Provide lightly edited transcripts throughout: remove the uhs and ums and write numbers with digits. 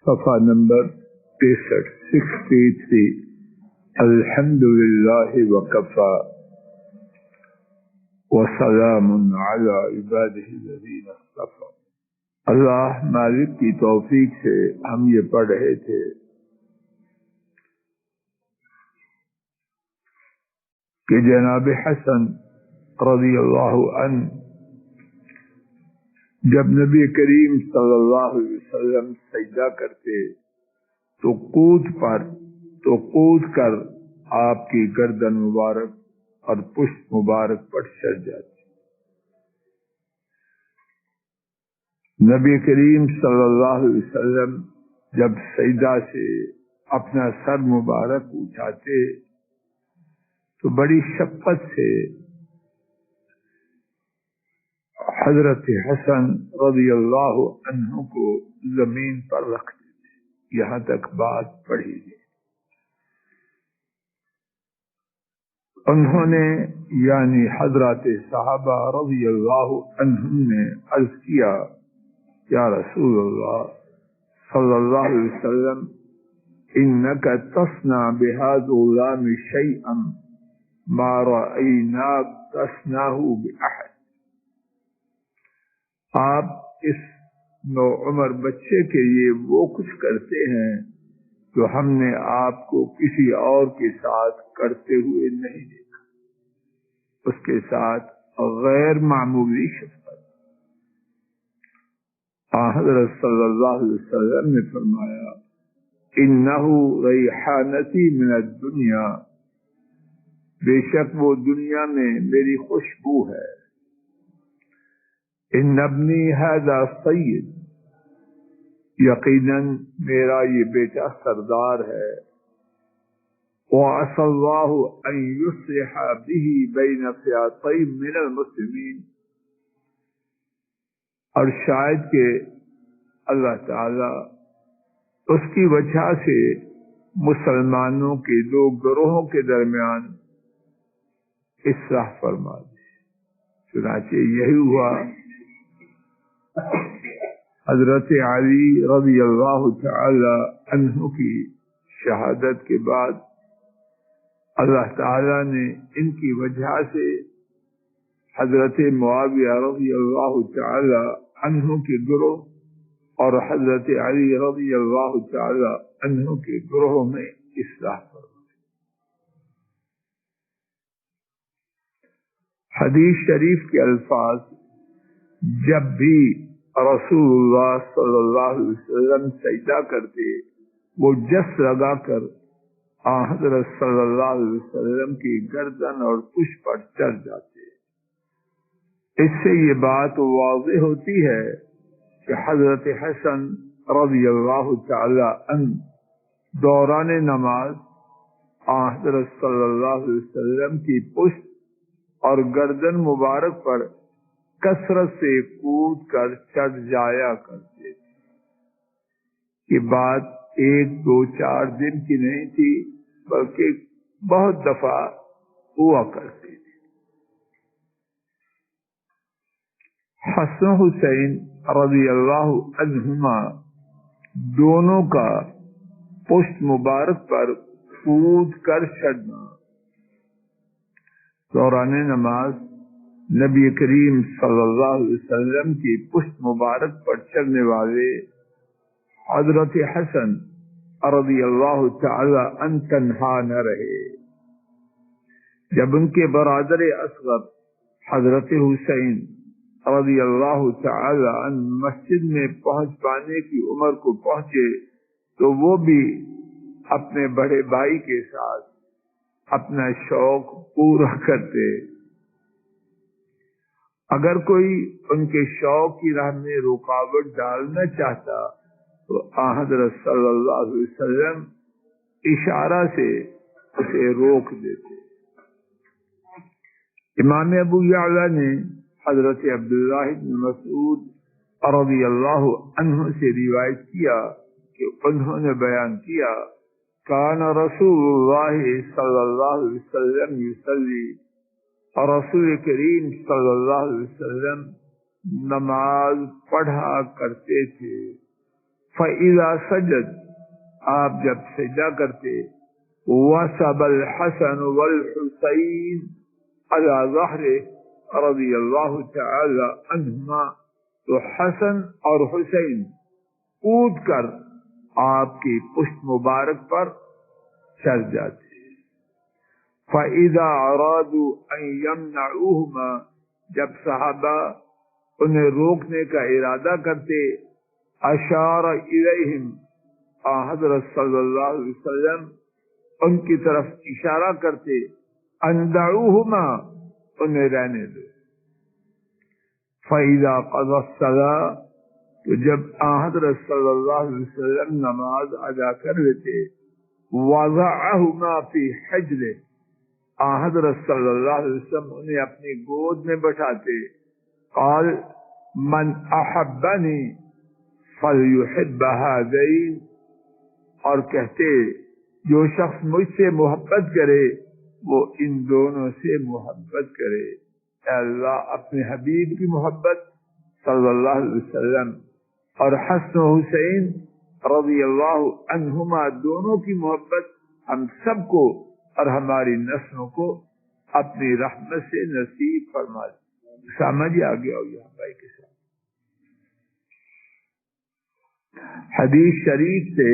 صفحہ نمبر 63 الحمدللہ وکفا وسلام علی عبادہ الذین اصطفی۔ اللہ مالک کی توفیق سے ہم یہ پڑھ رہے تھے کہ جناب حسن رضی اللہ عنہ جب نبی کریم صلی اللہ علیہ وسلم سجدہ کرتے تو کود کر آپ کی گردن مبارک اور پشت مبارک پر چڑھ جاتی۔ نبی کریم صلی اللہ علیہ وسلم جب سجدہ سے اپنا سر مبارک اٹھاتے تو بڑی شفقت سے حضرت حسن رضی اللہ عنہ کو زمین پر رکھتے تھے۔ یہاں تک بات پڑھی گئی۔ انہوں نے یعنی حضرات صحابہ رضی اللہ عنہم نے عرض کیا، یا رسول اللہ صلی اللہ علیہ وسلم انک تصنع بهذا الغلام شیئا ما رأیناک تصنعه بأحد۔ آپ اس نوعمر بچے کے لیے وہ کچھ کرتے ہیں جو ہم نے آپ کو کسی اور کے ساتھ کرتے ہوئے نہیں دیکھا۔ اس کے ساتھ غیر معمولی شفقت۔ حضرت صلی اللہ علیہ وسلم نے فرمایا انہ ریحانتی من الدنیا، بے شک وہ دنیا میں میری خوشبو ہے۔ ان ابنی ھذا سید، یقیناً میرا یہ بیٹا سردار ہے۔ وعسى الله ان يصلح به بين فئتين من المسلمین، اور شاید کہ اللہ تعالی اس کی وجہ سے مسلمانوں کے دو گروہوں کے درمیان اصلاح فرما دے۔ چنانچہ یہی ہوا۔ حضرت علی رضی اللہ تعالی عنہ کی شہادت کے بعد اللہ تعالی نے ان کی وجہ سے حضرت معاویہ رضی اللہ تعالی عنہ کے گروہ اور حضرت علی رضی اللہ تعالی عنہ کے گروہ میں اصلاح فرمائی۔ حدیث شریف کے الفاظ جب بھی رسول اللہ صلی اللہ علیہ وسلم سجدہ کرتے وہ جس لگا کر حضرت صلی اللہ علیہ وسلم کی گردن اور پشت پر چڑھ جاتے۔ اس سے یہ بات واضح ہوتی ہے کہ حضرت حسن رضی اللہ تعالی عنہ دوران نماز حضرت صلی اللہ علیہ وسلم کی پشت اور گردن مبارک پر کثرت سے کود کر چڑھ جایا کرتے تھے۔ یہ بات 1 2 4 دن کی نہیں تھی بلکہ بہت دفعہ ہوا کرتی تھی۔ حسن حسین رضی اللہ عنہما دونوں کا پشت مبارک پر کود کر چڑھنا دوران نماز نبی کریم صلی اللہ علیہ وسلم کی پشت مبارک پر چڑھنے والے حضرت حسن رضی اللہ تعالی عنہ تنہا نہ رہے۔ جب ان کے برادر اصغر حضرت حسین رضی اللہ تعالی عنہ مسجد میں پہنچ پانے کی عمر کو پہنچے تو وہ بھی اپنے بڑے بھائی کے ساتھ اپنا شوق پورا کرتے۔ اگر کوئی ان کے شوق کی راہ میں رکاوٹ ڈالنا چاہتا تو حضرت صلی اللہ علیہ وسلم اشارہ سے اسے روک دیتے۔ امام ابو یعلا نے حضرت عبداللہ بن مسعود رضی اللہ عنہ سے روایت کیا کہ انہوں نے بیان کیا کان رسول اللہ صلی اللہ علیہ وسلم یصلی، اور رسول کریم صلی اللہ علیہ وسلم نماز پڑھا کرتے تھے فَإِذَا سَجَدَ آپ جب سجدہ کرتے وَسَبَ الْحَسَنُ وَالْحُسَيْنُ عَلَى ظَهْرِهِ رضی اللہ تعالی عنہما، تو حسن اور حسین کود کر آپ کی پشت مبارک پر چڑھ جاتے۔ فَإِذَا أَرَادُوا أَن يَمْنَعُوهُمَا جب صحابہ انہیں روکنے کا ارادہ کرتے اشار الیہم حضرت صلی اللہ علیہ وسلم ان کی طرف اشارہ کرتے ان دعوہما انہیں رہنے دو۔ فَإِذَا قَضَى الصَّلَاةَ تو جب حضرت صلی اللہ علیہ وسلم نماز ادا کر لیتے وَضَعَهُمَا فِي حِجْرِهِ حضرت صلی اللہ علیہ وسلم انہیں اپنی گود میں بٹھاتے قال من احبنی فلیحب هذین، اور کہتے جو شخص مجھ سے محبت کرے وہ ان دونوں سے محبت کرے۔ اے اللہ اپنے حبیب کی محبت صلی اللہ علیہ وسلم اور حسن و حسین رضی اللہ عنہما دونوں کی محبت ہم سب کو اور ہماری نسلوں کو اپنی رحمت سے نصیب فرما دے۔ سمجھ آ گیا ہو یہاں بھائی کے ساتھ حدیث شریف سے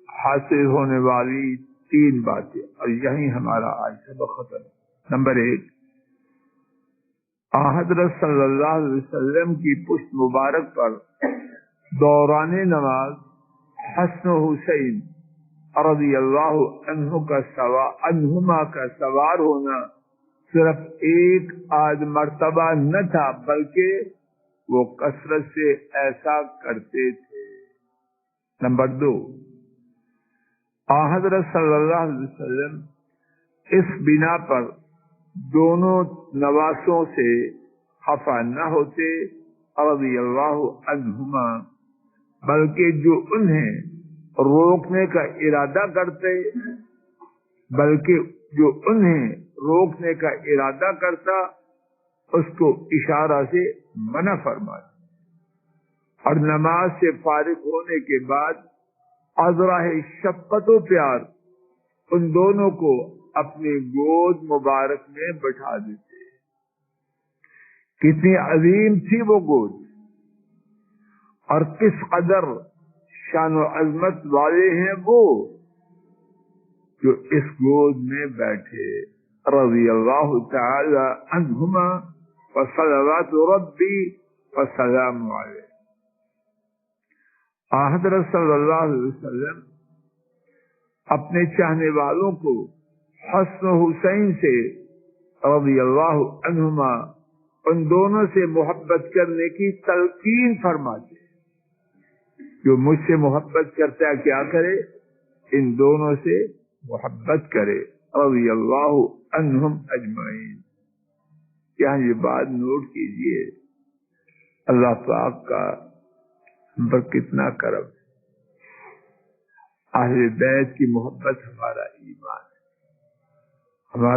حاصل ہونے والی 3 باتیں، اور یہی ہمارا آج سبق ختم۔ نمبر 1، حضرت صلی اللہ علیہ وسلم کی پشت مبارک پر دوران نماز حسن و حسین رضی اللہ عنہما کا سوار ہونا صرف ایک آدھ مرتبہ نہ تھا، بلکہ وہ کثرت سے ایسا کرتے تھے۔ نمبر 2، حضرت صلی اللہ علیہ وسلم اس بنا پر دونوں نواسوں سے خفا نہ ہوتے رضی اللہ عنہما، بلکہ جو انہیں روکنے کا ارادہ کرتا اس کو اشارہ سے منع فرمایا، اور نماز سے فارغ ہونے کے بعد عذراہ شفقت و پیار ان دونوں کو اپنی گود مبارک میں بٹھا دیتے۔ کتنی عظیم تھی وہ گود، اور کس قدر شان و عظمت والے ہیں وہ جو اس گود میں بیٹھے رضی اللہ تعالی عنہما وصلوات ربی وسلام علیہ۔ حضرت صلی اللہ علیہ وسلم اپنے چاہنے والوں کو حسن و حسین سے رضی اللہ عنہما ان دونوں سے محبت کرنے کی تلقین فرماتے۔ جو مجھ سے محبت کرتا ہے کیا کرے؟ ان دونوں سے محبت کرے رضی اللہ عنہم اجمعین۔ یہاں یہ بات نوٹ کیجئے، اللہ پاک کا ہم پر کتنا کرم ہے۔ اہل بیت کی محبت ہمارا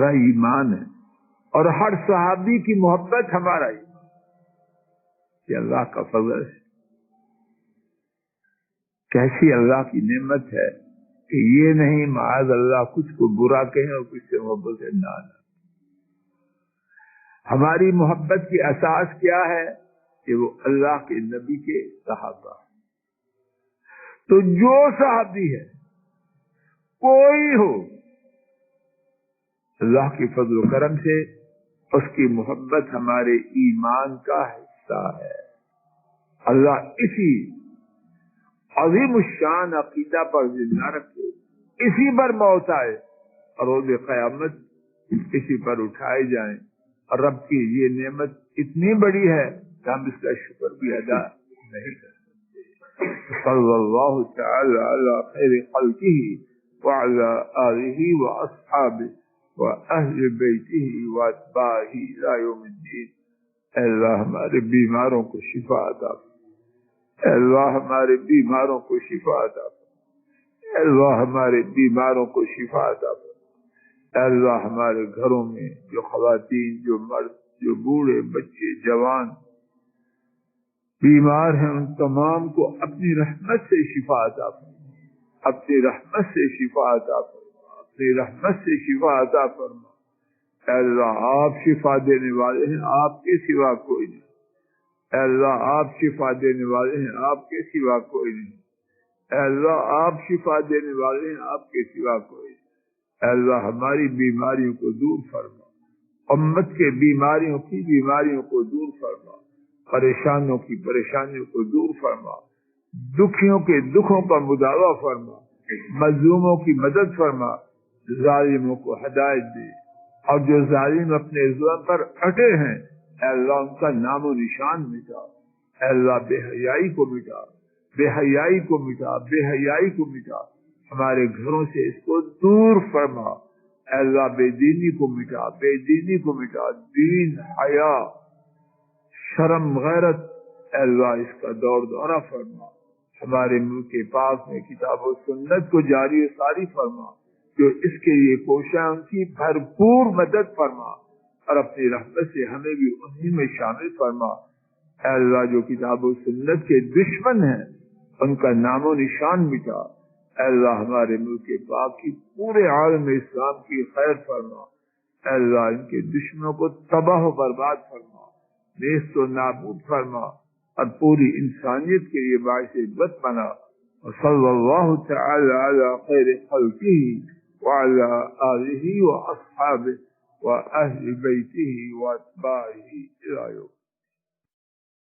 ایمان ہے، اور ہر صحابی کی محبت ہمارا ایمان۔ یہ اللہ کا فضل ہے، کیسی اللہ کی نعمت ہے کہ یہ نہیں معاذ اللہ کچھ کو برا کہیں اور کچھ سے محبت نہ آنا۔ ہماری محبت کی اساس کیا ہے کہ وہ اللہ کے نبی کے صحابہ۔ تو جو صحابی ہے کوئی ہو، اللہ کی فضل و کرم سے اس کی محبت ہمارے ایمان کا حصہ ہے۔ اللہ اسی عظیم الشان عقیدہ پر زندہ رکھے، اسی پر موت آئے اور روز قیامت اسی پر اٹھائے جائیں، اور رب کی یہ نعمت اتنی بڑی ہے کہ ہم اس کا شکر بھی ادا نہیں کر سکتے۔ صلی اللہ تعالی علی خیر خلقہ وعلی آلہ واصحابہ واہل بیتہ واتباعہ الی یوم الدین۔ اے اللہ ہمارے بیماروں کو شفا عطا فرما، اے اللہ ہمارے بیماروں کو شفا عطا فرما، اے اللہ ہمارے بیماروں کو شفا عطا فرما۔ اے اللہ ہمارے گھروں میں جو خواتین، جو مرد، جو بوڑھے، بچے، جوان بیمار ہیں ان تمام کو اپنی رحمت سے شفا عطا فرما، اپنی رحمت سے شفا عطا فرما، اپنی رحمت سے شفا عطا فرما۔ اے اللہ آپ شفا دینے والے ہیں، آپ کے سوا کوئی نہیں۔ اے اللہ آپ شفا دینے والے ہیں، آپ کے سوا کوئی نہیں۔ اے اللہ آپ شفا دینے والے ہیں، آپ کے سوا کوئی نہیں۔ اے اللہ ہماری بیماریوں کو دور فرما، امت کے بیماریوں کو دور فرما، پریشانوں کی پریشانیوں کو دور فرما، دکھیوں کے دکھوں کا مداوع فرما، مظلوموں کی مدد فرما، ظالموں کو ہدایت دے، اور جو ظالم اپنے ظلم پر اٹے ہیں اے اللہ ان کا نام و نشان مٹا۔ اے اللہ بے حیائی کو مٹا، بے حیائی کو مٹا، بے حیائی کو مٹا، ہمارے گھروں سے اس کو دور فرما۔ اے اللہ بے دینی کو مٹا، بے دینی کو مٹا، دین، حیا، شرم، غیرت اے اللہ اس کا دورہ فرما۔ ہمارے ملک پاک میں کتاب و سنت کو جاری و ساری فرما، جو اس کے لیے کوشاں ان کی بھرپور مدد فرما، اور اپنی رحمت سے ہمیں بھی انہی میں شامل فرما۔ اے اللہ جو کتاب و سنت کے دشمن ہیں ان کا نام و نشان مٹا۔ اے اللہ ہمارے ملک پاک کی پورے عالم اسلام کی خیر فرما۔ اے اللہ ان کے دشمنوں کو تباہ و برباد فرما، نیست و نابود فرما، اور پوری انسانیت کے لیے باعث عبرت بنا۔ وصلی اللہ تعالی علی خیر خلقہ وعلى آلہ واصحابہ واہل بیتہ واتباعہ الی یوم